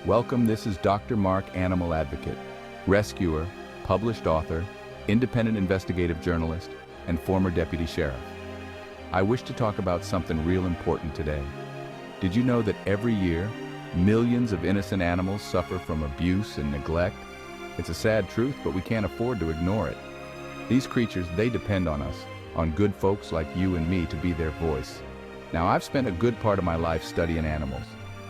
Welcome, this is Dr. Mark, animal advocate, rescuer, published author, independent investigative journalist, and former deputy sheriff. I wish to talk about something real important today. Did you know that every year, millions of innocent animals suffer from abuse and neglect? It's a sad truth, but we can't afford to ignore it. These creatures, they depend on us, on good folks like you and me to be their voice. Now, I've spent a good part of my life studying animals.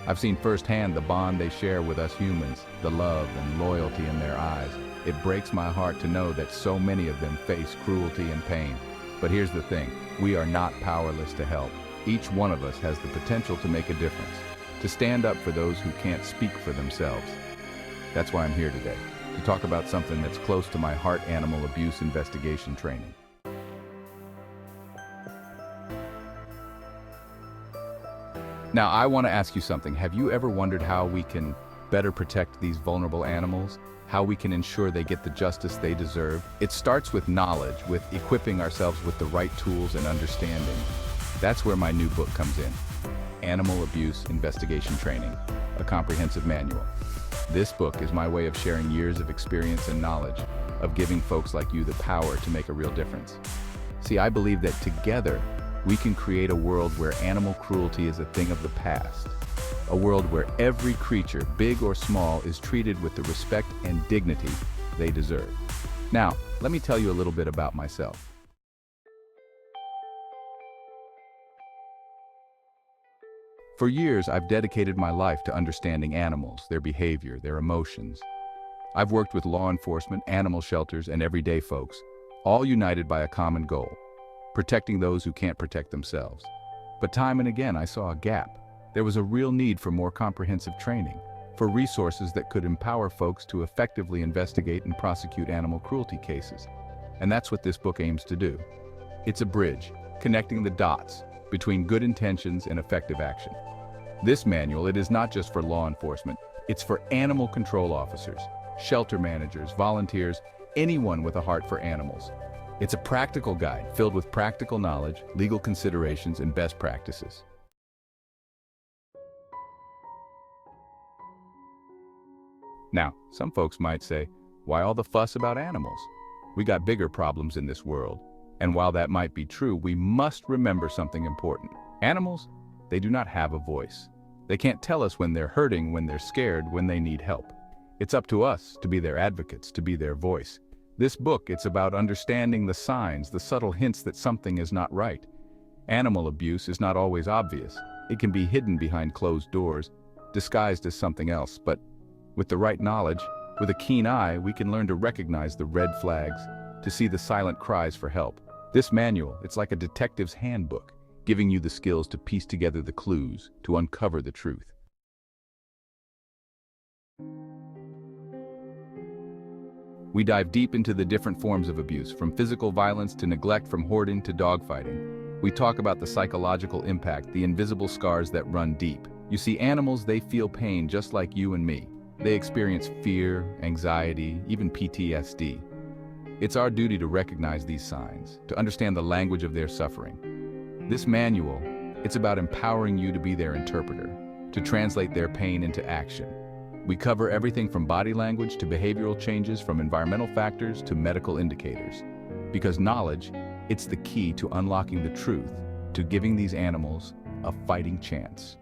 I've seen firsthand the bond they share with us humans, the love and loyalty in their eyes. It breaks my heart to know that so many of them face cruelty and pain. But here's the thing, we are not powerless to help. Each one of us has the potential to make a difference, to stand up for those who can't speak for themselves. That's why I'm here today, to talk about something that's close to my heart: animal abuse investigation training. Now, I want to ask you something. Have you ever wondered how we can better protect these vulnerable animals? How we can ensure they get the justice they deserve? It starts with knowledge, with equipping ourselves with the right tools and understanding. That's where my new book comes in. Animal Abuse Investigation Training, a comprehensive manual. This book is my way of sharing years of experience and knowledge, of giving folks like you the power to make a real difference. See, I believe that together, we can create a world where animal cruelty is a thing of the past. A world where every creature, big or small, is treated with the respect and dignity they deserve. Now, let me tell you a little bit about myself. For years, I've dedicated my life to understanding animals, their behavior, their emotions. I've worked with law enforcement, animal shelters, and everyday folks, all united by a common goal: protecting those who can't protect themselves. But time and again, I saw a gap. There was a real need for more comprehensive training, for resources that could empower folks to effectively investigate and prosecute animal cruelty cases. And that's what this book aims to do. It's a bridge, connecting the dots between good intentions and effective action. This manual, it is not just for law enforcement, it's for animal control officers, shelter managers, volunteers, anyone with a heart for animals. It's a practical guide filled with practical knowledge, legal considerations, and best practices. Now, some folks might say, why all the fuss about animals? We got bigger problems in this world. And while that might be true, we must remember something important. Animals, they do not have a voice. They can't tell us when they're hurting, when they're scared, when they need help. It's up to us to be their advocates, to be their voice. This book, it's about understanding the signs, the subtle hints that something is not right. Animal abuse is not always obvious. It can be hidden behind closed doors, disguised as something else. But with the right knowledge, with a keen eye, we can learn to recognize the red flags, to see the silent cries for help. This manual, it's like a detective's handbook, giving you the skills to piece together the clues, to uncover the truth. We dive deep into the different forms of abuse, from physical violence to neglect, from hoarding to dogfighting. We talk about the psychological impact, the invisible scars that run deep. You see, animals, they feel pain just like you and me. They experience fear, anxiety, even PTSD. It's our duty to recognize these signs, to understand the language of their suffering. This manual, it's about empowering you to be their interpreter, to translate their pain into action. We cover everything from body language to behavioral changes, from environmental factors to medical indicators. Because knowledge, it's the key to unlocking the truth, to giving these animals a fighting chance.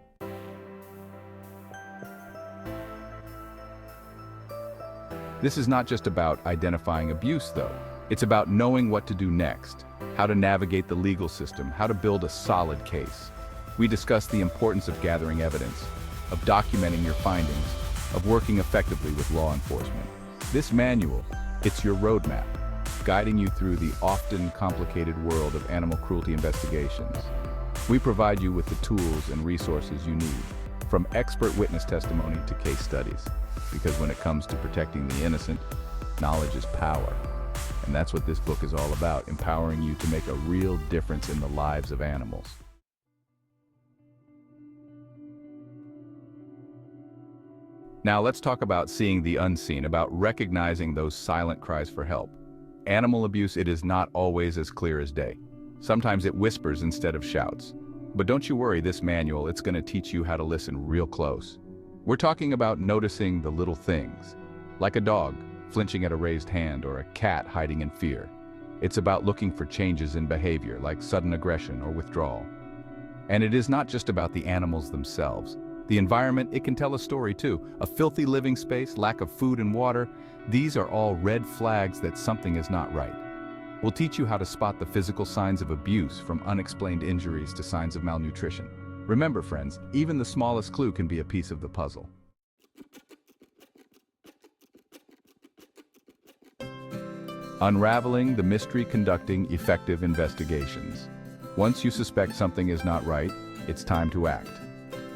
This is not just about identifying abuse, though. It's about knowing what to do next, how to navigate the legal system, how to build a solid case. We discuss the importance of gathering evidence, of documenting your findings, of working effectively with law enforcement. This manual, it's your roadmap, guiding you through the often complicated world of animal cruelty investigations. We provide you with the tools and resources you need, from expert witness testimony to case studies. Because when it comes to protecting the innocent, knowledge is power. And that's what this book is all about, empowering you to make a real difference in the lives of animals. Now let's talk about seeing the unseen, about recognizing those silent cries for help. Animal abuse, it is not always as clear as day. Sometimes it whispers instead of shouts. But don't you worry, this manual, it's going to teach you how to listen real close. We're talking about noticing the little things, like a dog flinching at a raised hand or a cat hiding in fear. It's about looking for changes in behavior, like sudden aggression or withdrawal. And it is not just about the animals themselves. The environment, it can tell a story too. A filthy living space, lack of food and water, these are all red flags that something is not right. We'll teach you how to spot the physical signs of abuse, from unexplained injuries to signs of malnutrition. Remember, friends, even the smallest clue can be a piece of the puzzle. Unraveling the mystery, conducting effective investigations. Once you suspect something is not right, it's time to act.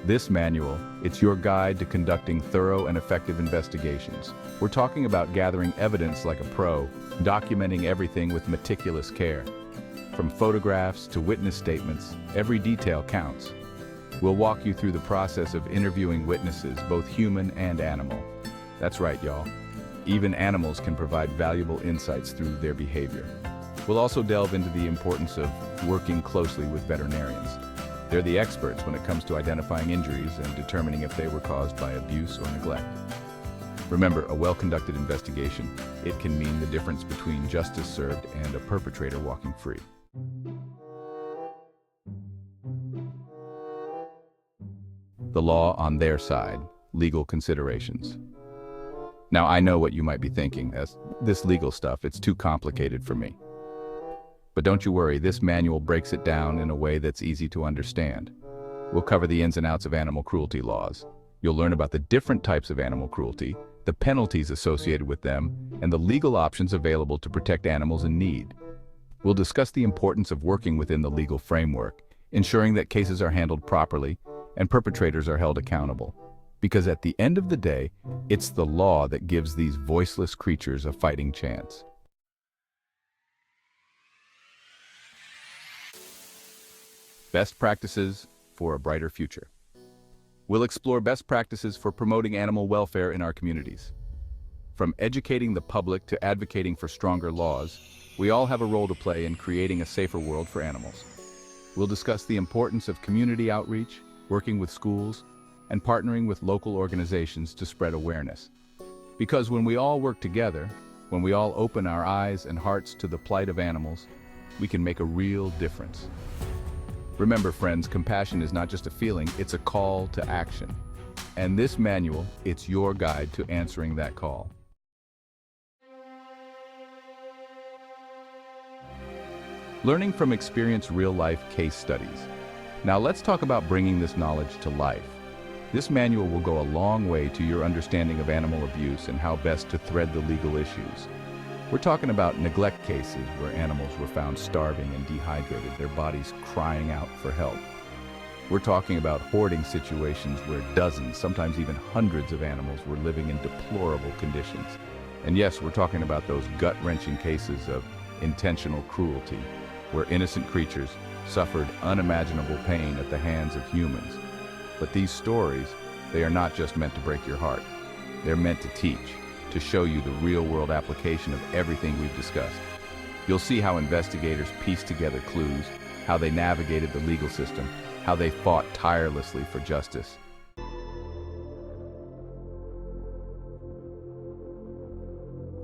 This manual, it's your guide to conducting thorough and effective investigations. We're talking about gathering evidence like a pro, documenting everything with meticulous care. From photographs to witness statements, every detail counts. We'll walk you through the process of interviewing witnesses, both human and animal. That's right, y'all. Even animals can provide valuable insights through their behavior. We'll also delve into the importance of working closely with veterinarians. They're the experts when it comes to identifying injuries and determining if they were caused by abuse or neglect. Remember, a well-conducted investigation, it can mean the difference between justice served and a perpetrator walking free. The law on their side, legal considerations. Now, I know what you might be thinking, as this legal stuff, it's too complicated for me. But don't you worry, this manual breaks it down in a way that's easy to understand. We'll cover the ins and outs of animal cruelty laws. You'll learn about the different types of animal cruelty, the penalties associated with them, and the legal options available to protect animals in need. We'll discuss the importance of working within the legal framework, ensuring that cases are handled properly and perpetrators are held accountable. Because at the end of the day, it's the law that gives these voiceless creatures a fighting chance. Best practices for a brighter future. We'll explore best practices for promoting animal welfare in our communities. From educating the public to advocating for stronger laws, we all have a role to play in creating a safer world for animals. We'll discuss the importance of community outreach, working with schools, and partnering with local organizations to spread awareness. Because when we all work together, when we all open our eyes and hearts to the plight of animals, we can make a real difference. Remember, friends, compassion is not just a feeling, it's a call to action. And this manual, it's your guide to answering that call. Learning from experienced real-life case studies. Now let's talk about bringing this knowledge to life. This manual will go a long way to your understanding of animal abuse and how best to thread the legal issues. We're talking about neglect cases where animals were found starving and dehydrated, their bodies crying out for help. We're talking about hoarding situations where dozens, sometimes even hundreds of animals were living in deplorable conditions. And yes, we're talking about those gut-wrenching cases of intentional cruelty, where innocent creatures suffered unimaginable pain at the hands of humans. But these stories, they are not just meant to break your heart. They're meant to teach, to show you the real-world application of everything we've discussed. You'll see how investigators pieced together clues, how they navigated the legal system, how they fought tirelessly for justice.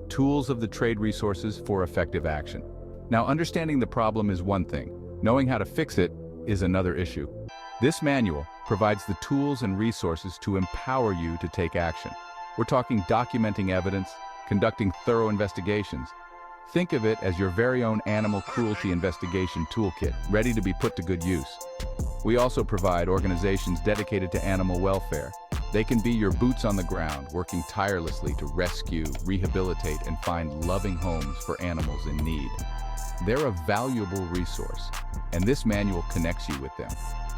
Tools of the trade resources for effective action. Now, understanding the problem is one thing. Knowing how to fix it is another issue. This manual provides the tools and resources to empower you to take action. We're talking documenting evidence, conducting thorough investigations. Think of it as your very own animal cruelty investigation toolkit, ready to be put to good use. We also provide organizations dedicated to animal welfare. They can be your boots on the ground, working tirelessly to rescue, rehabilitate, and find loving homes for animals in need. They're a valuable resource, and this manual connects you with them,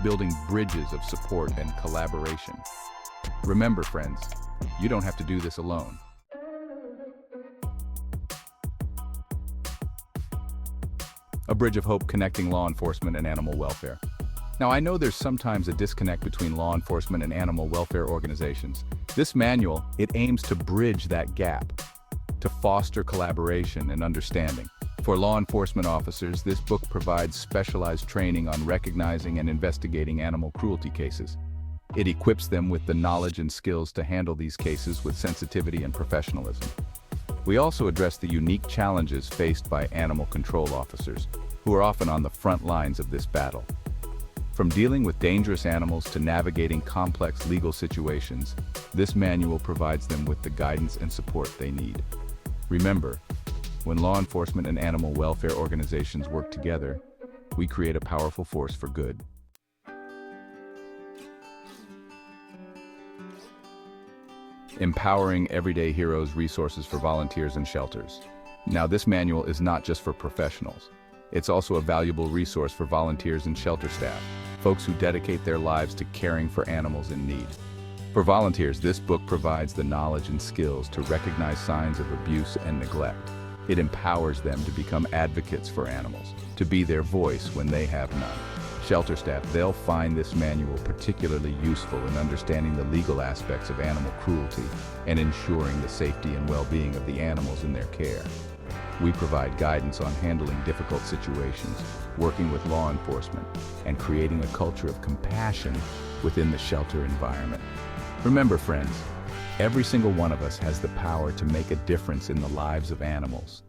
building bridges of support and collaboration. Remember, friends, you don't have to do this alone. A bridge of hope connecting law enforcement and animal welfare. Now, I know there's sometimes a disconnect between law enforcement and animal welfare organizations. This manual, it aims to bridge that gap, to foster collaboration and understanding. For law enforcement officers, this book provides specialized training on recognizing and investigating animal cruelty cases. It equips them with the knowledge and skills to handle these cases with sensitivity and professionalism. We also address the unique challenges faced by animal control officers, who are often on the front lines of this battle. From dealing with dangerous animals to navigating complex legal situations, this manual provides them with the guidance and support they need. Remember, when law enforcement and animal welfare organizations work together, we create a powerful force for good. Empowering everyday heroes resources for volunteers and shelters. Now, this manual is not just for professionals. It's also a valuable resource for volunteers and shelter staff, folks who dedicate their lives to caring for animals in need. For volunteers, this book provides the knowledge and skills to recognize signs of abuse and neglect. It empowers them to become advocates for animals, to be their voice when they have none. Shelter staff, they'll find this manual particularly useful in understanding the legal aspects of animal cruelty and ensuring the safety and well-being of the animals in their care. We provide guidance on handling difficult situations, working with law enforcement, and creating a culture of compassion within the shelter environment. Remember, friends, every single one of us has the power to make a difference in the lives of animals.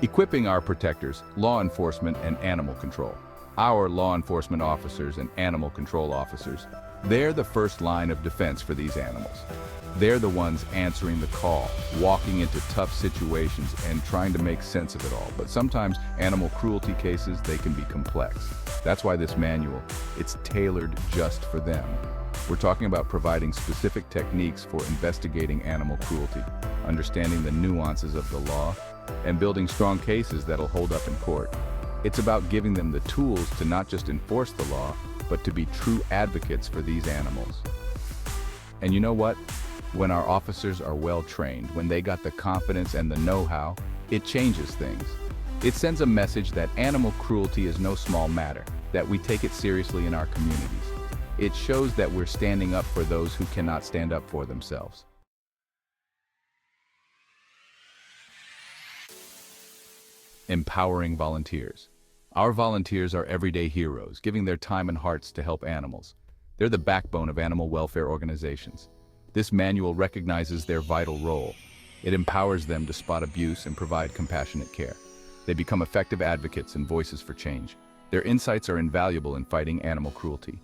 Equipping our protectors, law enforcement and animal control. Our law enforcement officers and animal control officers, they're the first line of defense for these animals. They're the ones answering the call, walking into tough situations and trying to make sense of it all. But sometimes animal cruelty cases, they can be complex. That's why this manual, it's tailored just for them. We're talking about providing specific techniques for investigating animal cruelty, understanding the nuances of the law, and building strong cases that'll hold up in court. It's about giving them the tools to not just enforce the law, but to be true advocates for these animals. And you know what? When our officers are well trained, when they got the confidence and the know-how, it changes things. It sends a message that animal cruelty is no small matter, that we take it seriously in our communities. It shows that we're standing up for those who cannot stand up for themselves. Empowering volunteers. Our volunteers are everyday heroes, giving their time and hearts to help animals. They're the backbone of animal welfare organizations. This manual recognizes their vital role. It empowers them to spot abuse and provide compassionate care. They become effective advocates and voices for change. Their insights are invaluable in fighting animal cruelty.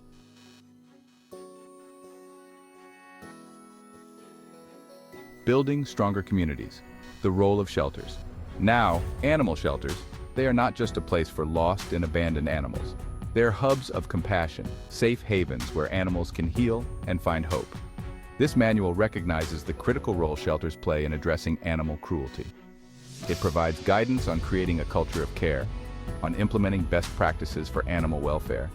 Building stronger communities. The role of shelters. Now, animal shelters, they are not just a place for lost and abandoned animals. They're hubs of compassion, safe havens where animals can heal and find hope. This manual recognizes the critical role shelters play in addressing animal cruelty. It provides guidance on creating a culture of care, on implementing best practices for animal welfare,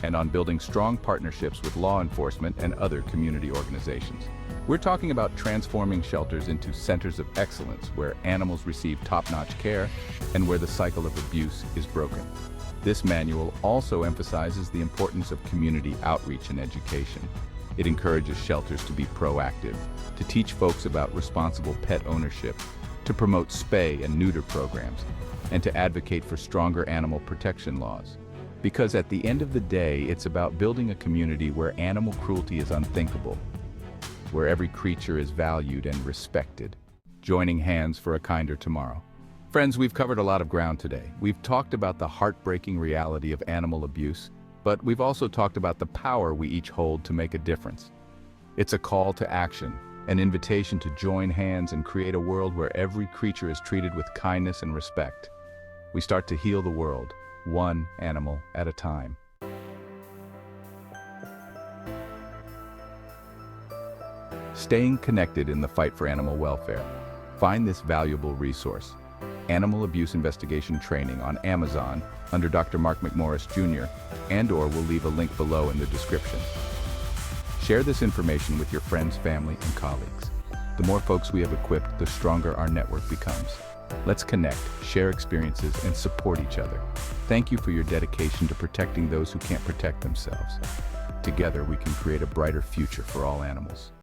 and on building strong partnerships with law enforcement and other community organizations. We're talking about transforming shelters into centers of excellence where animals receive top-notch care and where the cycle of abuse is broken. This manual also emphasizes the importance of community outreach and education. It encourages shelters to be proactive, to teach folks about responsible pet ownership, to promote spay and neuter programs, and to advocate for stronger animal protection laws. Because at the end of the day, it's about building a community where animal cruelty is unthinkable, where every creature is valued and respected. Joining hands for a kinder tomorrow. Friends, we've covered a lot of ground today. We've talked about the heartbreaking reality of animal abuse, but we've also talked about the power we each hold to make a difference. It's a call to action, an invitation to join hands and create a world where every creature is treated with kindness and respect. We start to heal the world, one animal at a time. Staying connected in the fight for animal welfare. Find this valuable resource, Animal Abuse Investigation Training, on Amazon under Dr. Mark McMorris Jr., and/or we'll leave a link below in the description. Share this information with your friends, family, and colleagues. The more folks we have equipped, the stronger our network becomes. Let's connect, share experiences, and support each other. Thank you for your dedication to protecting those who can't protect themselves. Together, we can create a brighter future for all animals.